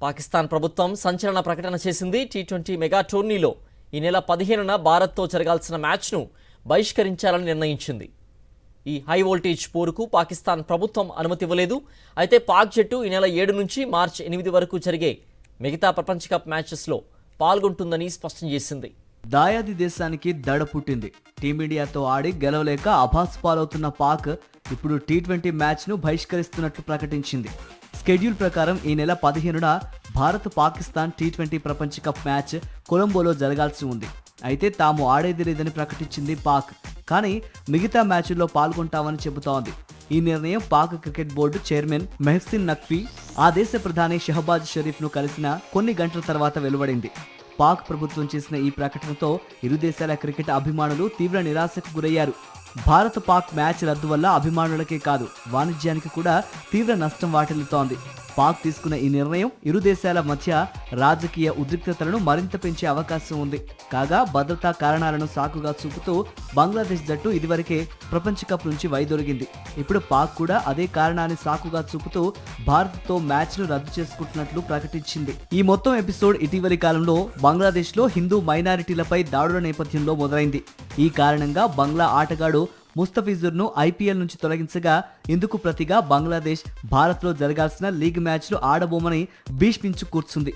పాకిస్తాన్ ప్రభుత్వం సంచలన ప్రకటన చేసింది. టీ20 మెగా టోర్నీలో ఈ నెల 15న భారత్తో జరగాల్సిన మ్యాచ్ను బహిష్కరించాలని నిర్ణయించింది. ఈ హై వోల్టేజ్ పోరుకు పాకిస్తాన్ ప్రభుత్వం అనుమతి ఇవ్వలేదు. అయితే పాక్ జట్టు ఈ నెల 7 నుంచి మార్చి 8 వరకు జరిగే మిగతా ప్రపంచ కప్ మ్యాచెస్లో పాల్గొంటుందని స్పష్టం చేసింది. దాయాది దేశానికి దడ పుట్టింది. టీమిండియాతో ఆడి గెలవలేక అభాసు పాలవుతున్న పాక్ ఇప్పుడు టీ20 మ్యాచ్ను బహిష్కరిస్తున్నట్లు ప్రకటించింది. షెడ్యూల్ ప్రకారం ఈ నెల 15న భారత్ పాకిస్తాన్ టీ20 ప్రపంచ కప్ మ్యాచ్ కొలంబోలో జరగాల్సి ఉంది. అయితే తాము ఆడేది లేదని ప్రకటించింది పాక్. కానీ మిగతా మ్యాచ్ల్లో పాల్గొంటామని చెబుతోంది. ఈ నిర్ణయం Pak cricket board chairman Mohsin Naqvi ఆ దేశ ప్రధాని షహబాజ్ షరీఫ్ను కలిసిన కొన్ని గంటల తర్వాత వెలువడింది. పాక్ ప్రభుత్వం చేసిన ఈ ప్రకటనతో ఇరు దేశాల క్రికెట్ అభిమానులు తీవ్ర నిరాశకు గురయ్యారు. భారత్ పాక్ మ్యాచ్ రద్దు వల్ల అభిమానులకే కాదు వాణిజ్యానికి కూడా తీవ్ర నష్టం వాటిల్లుతోంది. పాక్ తీసుకున్న ఈ నిర్ణయం ఇరు దేశాల మధ్య రాజకీయ ఉద్రిక్తతలను మరింత పెంచే అవకాశం ఉంది. కాగా భద్రతా కారణాలను సాకుగా చూపుతూ బంగ్లాదేశ్ జట్టు ఇదివరకే ప్రపంచ కప్ నుంచి వైదొలిగింది. ఇప్పుడు పాక్ కూడా అదే కారణాన్ని సాకుగా చూపుతూ భారత్తో మ్యాచ్ను రద్దు చేసుకుంటున్నట్లు ప్రకటించింది. ఈ మొత్తం ఎపిసోడ్ ఇటీవలి కాలంలో బంగ్లాదేశ్లో హిందూ మైనారిటీలపై దాడుల నేపథ్యంలో మొదలైంది. ఈ కారణంగా బంగ్లా ఆటగాడు ముస్తఫిజుర్ను ఐపీఎల్ నుంచి తొలగించగా ఇందుకు ప్రతిగా బంగ్లాదేశ్ భారత్లో జరగాల్సిన లీగ్ మ్యాచ్లు ఆడబోమని భీష్మించు కూర్చుంది.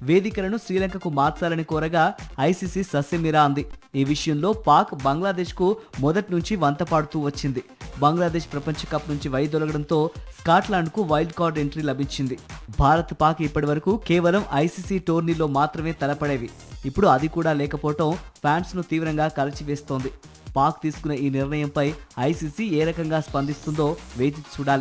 వేదికలను శ్రీలంకకు మార్చాలని కోరగా ఐసీసీ సస్యమిరా అంది. ఈ విషయంలో పాక్ బంగ్లాదేశ్కు మొదటి నుంచి వంతపాడుతూ వచ్చింది. బంగ్లాదేశ్ ప్రపంచ కప్ నుంచి వైదొలగడంతో స్కాట్లాండ్కు వైల్డ్ కార్డ్ ఎంట్రీ లభించింది. భారత్ పాక్ ఇప్పటి వరకు కేవలం ఐసీసీ టోర్నీలో మాత్రమే తలపడేవి. ఇప్పుడు అది కూడా లేకపోవటం ఫ్యాన్స్ను తీవ్రంగా కలిచివేస్తోంది. పాక్ తీసుకున్న ఈ నిర్ణయంపై ఐసీసీ ఏ రకంగా స్పందిస్తుందో వేచి చూడాలి.